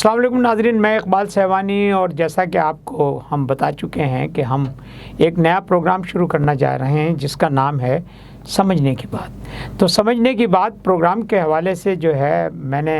السلام علیکم ناظرین، میں اقبال سہوانی، اور جیسا کہ آپ کو ہم بتا چکے ہیں کہ ہم ایک نیا پروگرام شروع کرنا جا رہے ہیں جس کا نام ہے سمجھنے کی بات۔ تو سمجھنے کی بات پروگرام کے حوالے سے جو ہے میں نے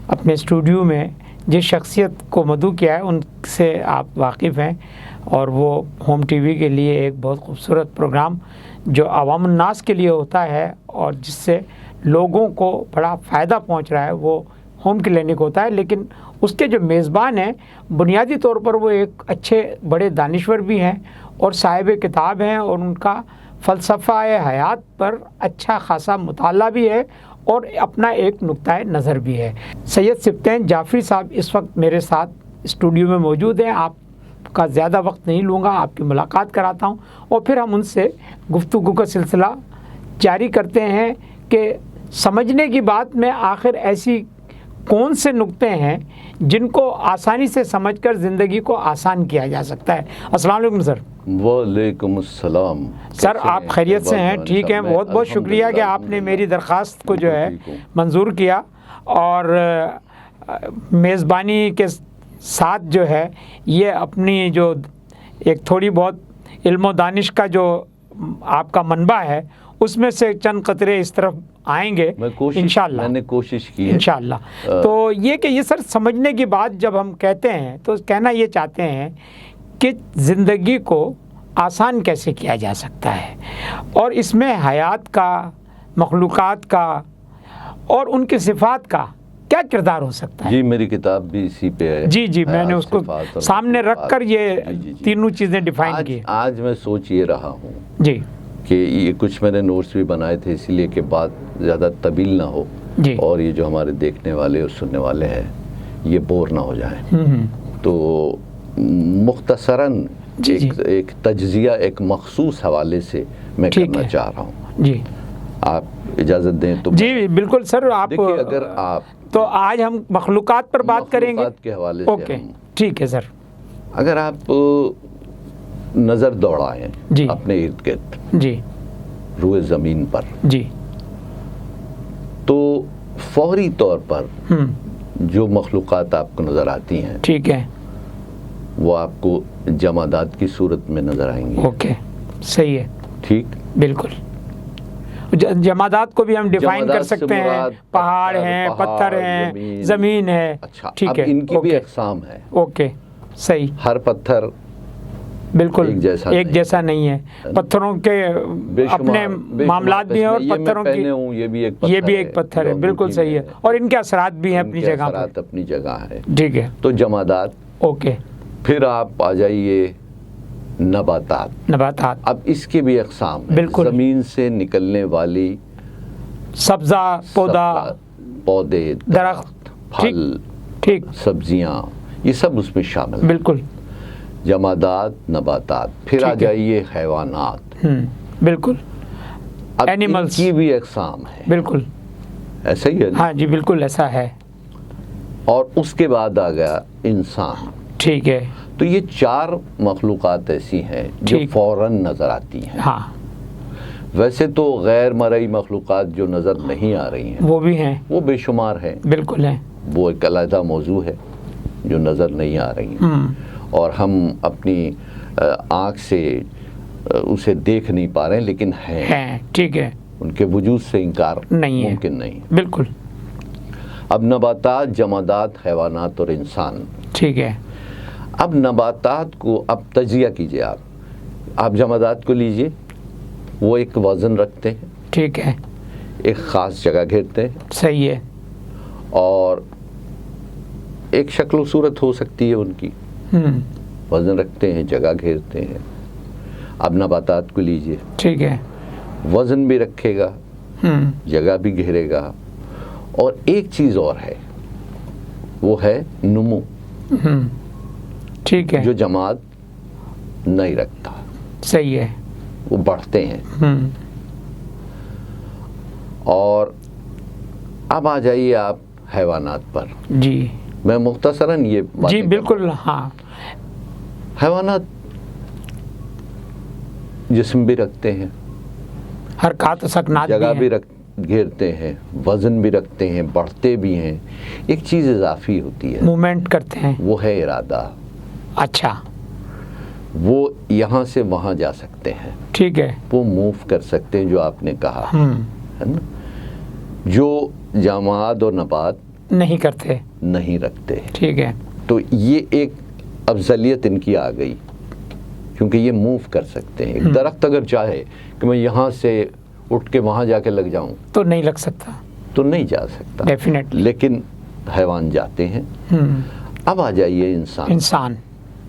اپنے اسٹوڈیو میں جس شخصیت کو مدعو کیا ہے ان سے آپ واقف ہیں، اور وہ ہوم ٹی وی کے لیے ایک بہت خوبصورت پروگرام جو عوام الناس کے لیے ہوتا ہے اور جس سے لوگوں کو بڑا فائدہ پہنچ رہا ہے، وہ ہوم کلینک ہوتا ہے۔ لیکن اس کے جو میزبان ہیں بنیادی طور پر وہ ایک اچھے بڑے دانشور بھی ہیں اور صاحب کتاب ہیں، اور ان کا فلسفہ حیات پر اچھا خاصا مطالعہ بھی ہے اور اپنا ایک نقطۂ نظر بھی ہے۔ سید سبطین جعفری صاحب اس وقت میرے ساتھ اسٹوڈیو میں موجود ہیں۔ آپ کا زیادہ وقت نہیں لوں گا، آپ کی ملاقات کراتا ہوں اور پھر ہم ان سے گفتگو کا سلسلہ جاری کرتے ہیں کہ سمجھنے کی بات میں آخر ایسی کون سے نقطے ہیں جن کو آسانی سے سمجھ کر زندگی کو آسان کیا جا سکتا ہے۔ السلام علیکم سر۔ وعلیکم السلام سر، آپ خیریت سے ہیں؟ ٹھیک ہیں، بہت بہت شکریہ کہ آپ نے میری درخواست کو جو ہے منظور کیا اور میزبانی کے ساتھ جو ہے یہ اپنی جو ایک تھوڑی بہت علم و دانش کا جو آپ کا منبع ہے اس میں سے چند قطرے اس طرف آئیں گے انشاءاللہ۔ میں نے کوشش کی ہے انشاءاللہ۔ تو یہ کہ یہ سر سمجھنے کی بات جب ہم کہتے ہیں تو کہنا یہ چاہتے ہیں کہ زندگی کو آسان کیسے کیا جا سکتا ہے، اور اس میں حیات کا، مخلوقات کا اور ان کی صفات کا کیا کردار ہو سکتا ہے۔ جی میری کتاب بھی اسی پہ ہے۔ جی میں نے اس کو سامنے رکھ کر یہ تینوں چیزیں ڈیفائن کی۔ آج میں سوچ یہ رہا ہوں جی کہ یہ کچھ میں نے نوٹس بھی بنائے تھے اسی لیے کہ بات زیادہ طویل نہ ہو اور یہ جو ہمارے دیکھنے والے اور سننے والے ہیں یہ بور نہ ہو جائیں، تو مختصراً ایک تجزیہ ایک مخصوص حوالے سے میں کرنا چاہ رہا ہوں۔ جی آپ اجازت دیں تو؟ جی بالکل سر۔ آپ دیکھیے، اگر آپ تو آج ہم مخلوقات پر بات کریں گے، مخلوقات کے حوالے سے اوکے ٹھیک ہے سر۔ اگر آپ نظر دوڑائیں اپنے ارد گرد جی روئے زمین پر، جی تو فوری طور پر جو مخلوقات آپ کو نظر آتی ہیں ٹھیک ہے وہ آپ کو جمادات کی صورت میں نظر آئیں گی۔ اوکے صحیح ہے، ٹھیک، بالکل۔ جمادات کو بھی ہم ڈیفائن کر سکتے ہیں، پہاڑ ہیں، پتھر ہیں، زمین ہے۔ اچھا، ٹھیک ہے، ان کی بھی اقسام ہے۔ اوکے صحیح، ہر پتھر بالکل ایک جیسا نہیں ہے، پتھروں کے اپنے معاملات بھی ہیں اور پتھروں کی یہ بھی ایک پتھر ہے، بالکل صحیح ہے، اور ان کے اثرات بھی ہیں اپنی جگہ پر، اپنی جگہ ہے۔ ٹھیک ہے، تو جمادات۔ اوکے، پھر آپ آ جائیے نباتات۔ اب اس کے بھی اقسام ہیں، بالکل، زمین سے نکلنے والی سبزہ پودے، درخت، پھل، ٹھیک، سبزیاں، یہ سب اس میں شامل ہیں۔ بالکل، جمادات، نباتات۔ پھر آ جائیے حیوانات، بالکل، اب ان اینیملز کی بھی اقسام ہے، بالکل ایسا ہی ہے۔ ہاں جی بالکل ایسا ہے۔ اور اس کے بعد آ گیا انسان۔ ٹھیک ہے، تو یہ چار مخلوقات ایسی ہیں جو فوراً نظر آتی ہیں۔ ہاں، ویسے تو غیر مرئی مخلوقات جو نظر نہیں آ رہی ہیں وہ بھی ہیں، وہ بے شمار ہیں، بالکل ہیں، وہ ایک علیحدہ موضوع ہے جو نظر نہیں آ رہی ہیں اور ہم اپنی آنکھ سے اسے دیکھ نہیں پا رہے ہیں، لیکن ہیں۔ ٹھیک ہے، ان کے وجود سے انکار ممکن نہیں، بالکل۔ اب نباتات، جمادات، حیوانات اور انسان۔ ٹھیک ہے، اب نباتات کو اب تجزیہ کیجئے۔ آپ جمادات کو لیجئے، وہ ایک وزن رکھتے ہیں، ٹھیک ہے، ایک خاص جگہ گھیرتے ہیں، صحیح ہے، اور ایک شکل و صورت ہو سکتی ہے ان کی، وزن رکھتے ہیں، جگہ گھیرتے ہیں۔ اب نباتات کو لیجئے، ٹھیک ہے، وزن بھی رکھے گا، جگہ بھی گھیرے گا، اور ایک چیز اور ہے، وہ ہے نمو، ٹھیک ہے، جو جماد نہیں رکھتا، صحیح ہے، وہ بڑھتے ہیں۔ اور اب آ جائیے آپ حیوانات پر۔ جی میں مختصراً یہ جی بالکل، ہاں، حیوانات جسم بھی رکھتے ہیں، حرکات و سکنات جگہ بھی گھیرتے ہیں، وزن بھی رکھتے ہیں، بڑھتے بھی ہیں، ایک چیز اضافی ہوتی ہے، موومنٹ کرتے ہیں، وہ ہے ارادہ۔ اچھا، وہ یہاں سے وہاں جا سکتے ہیں، ٹھیک ہے، وہ موو کر سکتے ہیں، جو آپ نے کہا ہے نا، جو جماد اور نبات نہیں کرتے، نہیں رکھتے۔ ٹھیک ہے، تو یہ ایک افضلیت ان کی آ گئی، کیونکہ یہ موو کر سکتے ہیں۔ ایک درخت اگر چاہے کہ میں یہاں سے اٹھ کے وہاں جا کے لگ جاؤں تو نہیں لگ سکتا، تو نہیں جا سکتا، ڈیفینیٹلی، لیکن حیوان جاتے ہیں۔ اب آ جائیے انسان،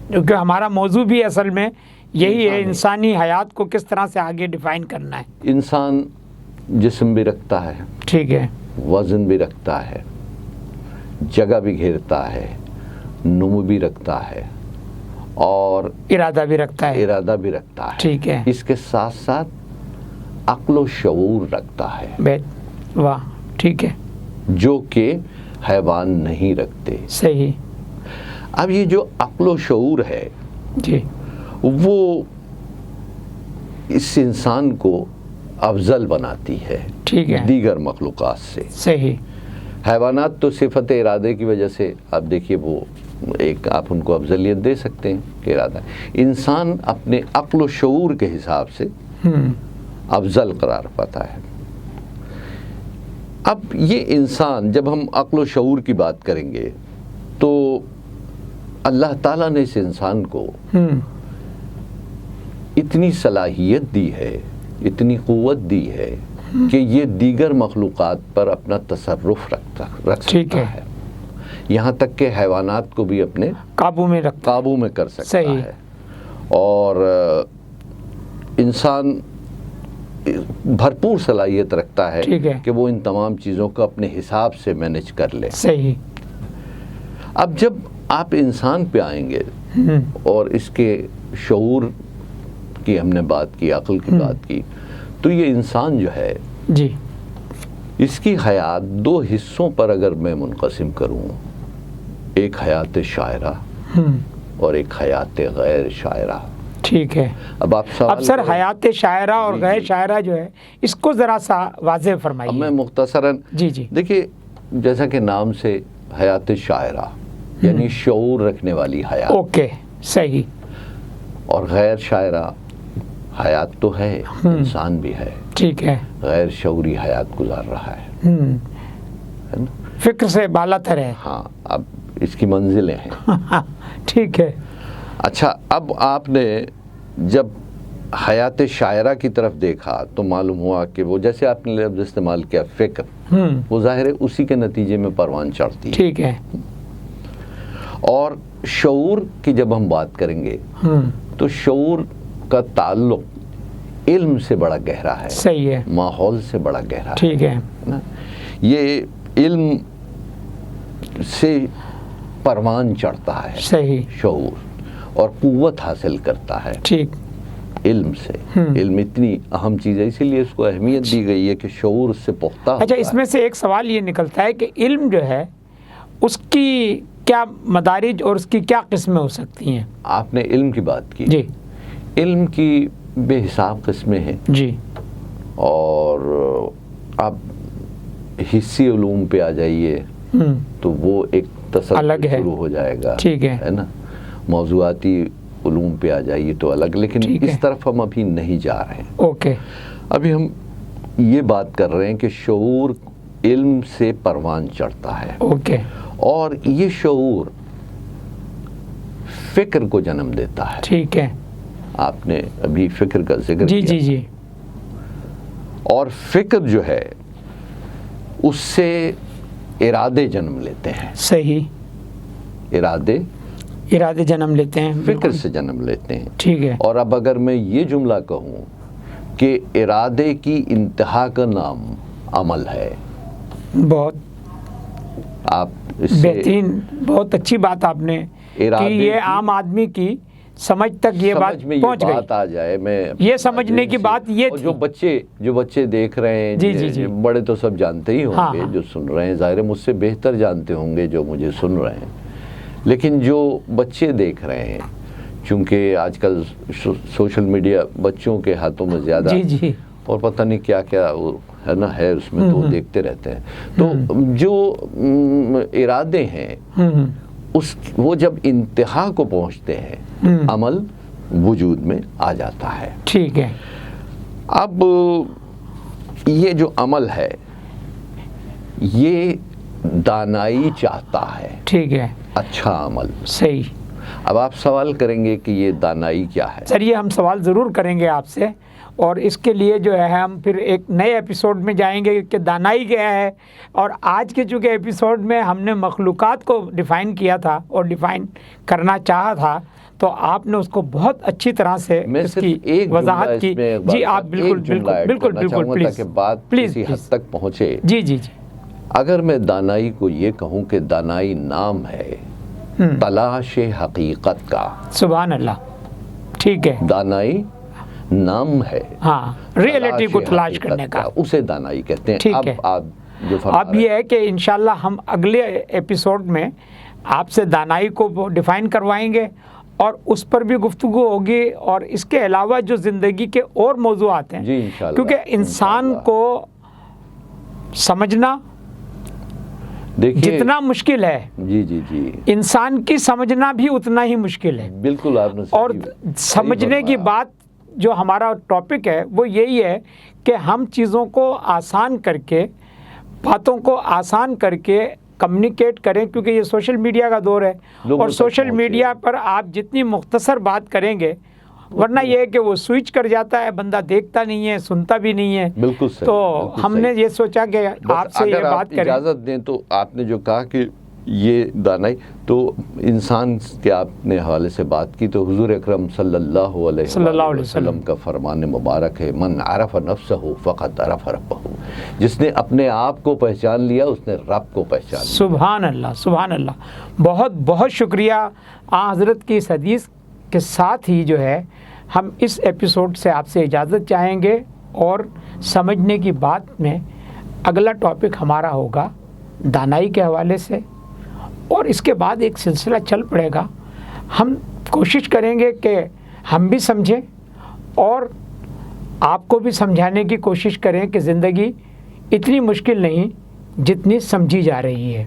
کیونکہ ہمارا موضوع بھی اصل میں یہی ہے، انسانی حیات کو کس طرح سے آگے ڈیفائن کرنا ہے۔ انسان جسم بھی رکھتا ہے، ٹھیک ہے، وزن بھی رکھتا ہے، جگہ بھی گھیرتا ہے، نمو بھی رکھتا ہے، اور ارادہ بھی رکھتا ہے، ارادہ بھی رکھتا ہے، ٹھیک ہے، اس کے ساتھ ساتھ عقل و شعور رکھتا ہے، واہ، ٹھیک ہے، جو کہ حیوان نہیں رکھتے۔ صحیح۔ اب یہ جو عقل و شعور ہے، جی، وہ اس انسان کو افضل بناتی ہے، ٹھیک ہے، دیگر مخلوقات سے۔ صحیح، حیوانات تو صفت ارادے کی وجہ سے آپ دیکھیے وہ ایک آپ ان کو افضلیت دے سکتے ہیں کہ ارادہ، انسان اپنے عقل و شعور کے حساب سے افضل قرار پاتا ہے۔ اب یہ انسان، جب ہم عقل و شعور کی بات کریں گے تو اللہ تعالیٰ نے اس انسان کو اتنی صلاحیت دی ہے، اتنی قوت دی ہے کہ یہ دیگر مخلوقات پر اپنا تصرف رکھ سکتا ہے، یہاں تک کہ حیوانات کو بھی اپنے قابو میں کر سکتا ہے۔ اور انسان بھرپور صلاحیت رکھتا ہے کہ وہ ان تمام چیزوں کو اپنے حساب سے مینج کر لے۔ صحیح۔ اب جب آپ انسان پہ آئیں گے اور اس کے شعور کی ہم نے بات کی، عقل کی بات کی، تو یہ انسان جو ہے جی، اس کی حیات دو حصوں پر اگر میں منقسم کروں، ایک حیات شاعرہ اور ایک حیات غیر شاعرہ۔ ٹھیک ہے، اب سر حیات شاعرہ اور غیر شاعرہ جو ہے اس کو ذرا سا واضح فرمائیے۔ اب میں مختصراً، جی، دیکھیے جیسا کہ نام سے حیات شاعرہ یعنی شعور رکھنے والی حیات، اوکے، صحیح، اور غیر شاعرہ حیات تو ہے، انسان بھی ہے، ٹھیک ہے، غیر شعوری حیات گزار رہا ہے، فکر سے بالا تر ہے۔ ہاں، اب اس کی منزلیں ہیں۔ ٹھیک ہے، اچھا، اب آپ نے جب حیات شاعرہ کی طرف دیکھا تو معلوم ہوا کہ وہ جیسے آپ نے لفظ استعمال کیا فکر، وہ ظاہر ہے اسی کے نتیجے میں پروان چڑھتی ہے۔ ٹھیک ہے، اور شعور کی جب ہم بات کریں گے تو شعور کا تعلق علم سے بڑا گہرا ہے، صحیح ہے، ماحول سے بڑا گہرا ہے، ٹھیک ہے، یہ علم سے پروان چڑھتا ہے، صحیح، شعور، اور قوت حاصل کرتا ہے ٹھیک، علم سے۔ علم اتنی اہم چیز ہے، اسی لیے اس کو اہمیت دی گئی ہے کہ شعور اس سے پختہ ہوتا ہے۔ اچھا، اس میں سے ایک سوال یہ نکلتا ہے کہ علم جو ہے اس کی کیا مدارج اور اس کی کیا قسمیں ہو سکتی ہیں؟ آپ نے علم کی بات کی، جی، علم کی بے حساب قسمیں ہیں، جی، اور اب حصی علوم پہ آ جائیے تو وہ ایک الگ تصور ہے، شروع ہو جائے گا، ٹھیک ہے نا، موضوعاتی علوم پہ آ جائیے تو الگ، لیکن اس طرف ہم ابھی نہیں جا رہے ہیں۔ اوکے، ابھی ہم یہ بات کر رہے ہیں کہ شعور علم سے پروان چڑھتا ہے، اوکے، اور یہ شعور فکر کو جنم دیتا ہے۔ ٹھیک ہے، آپ نے ابھی فکر کا ذکر جی، کیا، جی، جی، اور فکر جو ہے اس سے ارادے جنم لیتے ہیں، صحیح، ارادے جنم لیتے ہیں، فکر سے جنم لیتے ہیں۔ ٹھیک ہے، اور اب اگر میں یہ جملہ کہوں کہ ارادے کی انتہا کا نام عمل ہے، بہت آپ اس سے بہترین، بہت اچھی بات آپ نے کہ یہ عام آدمی کی سمجھ تک یہ بات پہنچ گئی، بات آ جائے، میں یہ سمجھنے کی بات یہ تھی۔ جو بچے دیکھ رہے ہیں، جی، جی، جی، بڑے تو سب جانتے ہی ہوں گے، ہاں، جو سن رہے ہیں ظاہر ہے مجھ سے بہتر جانتے ہوں گے جو مجھے سن رہے ہیں، لیکن جو بچے دیکھ رہے ہیں، چونکہ آج کل سوشل میڈیا بچوں کے ہاتھوں میں زیادہ، جی، جی، اور پتہ نہیں کیا کیا ہے نا ہے اس میں تو دیکھتے رہتے ہیں. تو جو ارادے ہیں وہ جب انتہا کو پہنچتے ہیں عمل وجود میں آ جاتا ہے. ٹھیک ہے. اب یہ جو عمل ہے یہ دانائی چاہتا ہے. ٹھیک ہے. اچھا عمل. صحیح. اب آپ سوال کریں گے کہ یہ دانائی کیا ہے؟ سر یہ ہم سوال ضرور کریں گے آپ سے، اور اس کے لیے جو ہے ہم پھر ایک نئے ایپیسوڈ میں جائیں گے کہ دانائی کیا ہے. اور آج کے چونکہ ایپیسوڈ میں ہم نے مخلوقات کو ڈیفائن کیا تھا اور ڈیفائن کرنا چاہا تھا، تو آپ نے اس کو بہت اچھی طرح سے اس کی وضاحت کی. جی آپ بالکل بالکل بالکل پلیز بات کسی حد تک پہنچے. جی جی جی. اگر میں دانائی کو یہ کہوں کہ دانائی نام ہے تلاش حقیقت کا. سبحان اللہ. ٹھیک ہے. دانائی نام ہے ہاں ریئلٹی کو تلاش کرنے کا، اسے دانائی کہتے ہیں. ٹھیک ہے. اب یہ ہے کہ انشاءاللہ ہم اگلے ایپیسوڈ میں آپ سے دانائی کو ڈیفائن کروائیں گے اور اس پر بھی گفتگو ہوگی، اور اس کے علاوہ جو زندگی کے اور موضوعات ہیں. جی انشاءاللہ. کیونکہ انسان کو سمجھنا جتنا مشکل ہے، جی جی جی انسان کی سمجھنا بھی اتنا ہی مشکل ہے. بالکل آپ نے اور سمجھنے کی بات جو ہمارا ٹاپک ہے وہ یہی ہے کہ ہم چیزوں کو آسان کر کے، باتوں کو آسان کر کے کمیونیکیٹ کریں، کیونکہ یہ سوشل میڈیا کا دور ہے، اور سوشل میڈیا پر آپ جتنی مختصر بات کریں گے، ورنہ یہ ہے کہ وہ سوئچ کر جاتا ہے، بندہ دیکھتا نہیں ہے، سنتا بھی نہیں ہے. بالکل صحیح. تو ہم نے یہ سوچا کہ آپ سے یہ بات کریں. اجازت دیں تو آپ نے جو کہا کہ یہ دانائی، تو انسان کے آپ نے حوالے سے بات کی، تو حضور اکرم صلی اللہ علیہ وسلم کا فرمان مبارک ہے، من عرف نفسہ فقط عرف ربہ. جس نے اپنے آپ کو پہچان لیا اس نے رب کو پہچان لیا. سبحان اللہ سبحان اللہ. بہت بہت شکریہ. حضرت کی اس حدیث کے ساتھ ہی جو ہے ہم اس ایپیسوڈ سے آپ سے اجازت چاہیں گے، اور سمجھنے کی بات میں اگلا ٹاپک ہمارا ہوگا دانائی کے حوالے سے، اور اس کے بعد ایک سلسلہ چل پڑے گا. ہم کوشش کریں گے کہ ہم بھی سمجھیں اور آپ کو بھی سمجھانے کی کوشش کریں کہ زندگی اتنی مشکل نہیں جتنی سمجھی جا رہی ہے.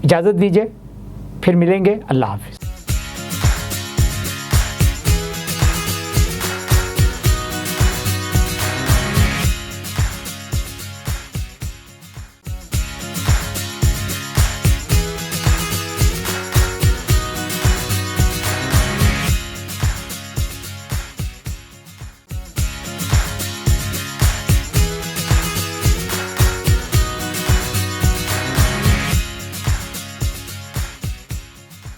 اجازت دیجیے، پھر ملیں گے. اللہ حافظ.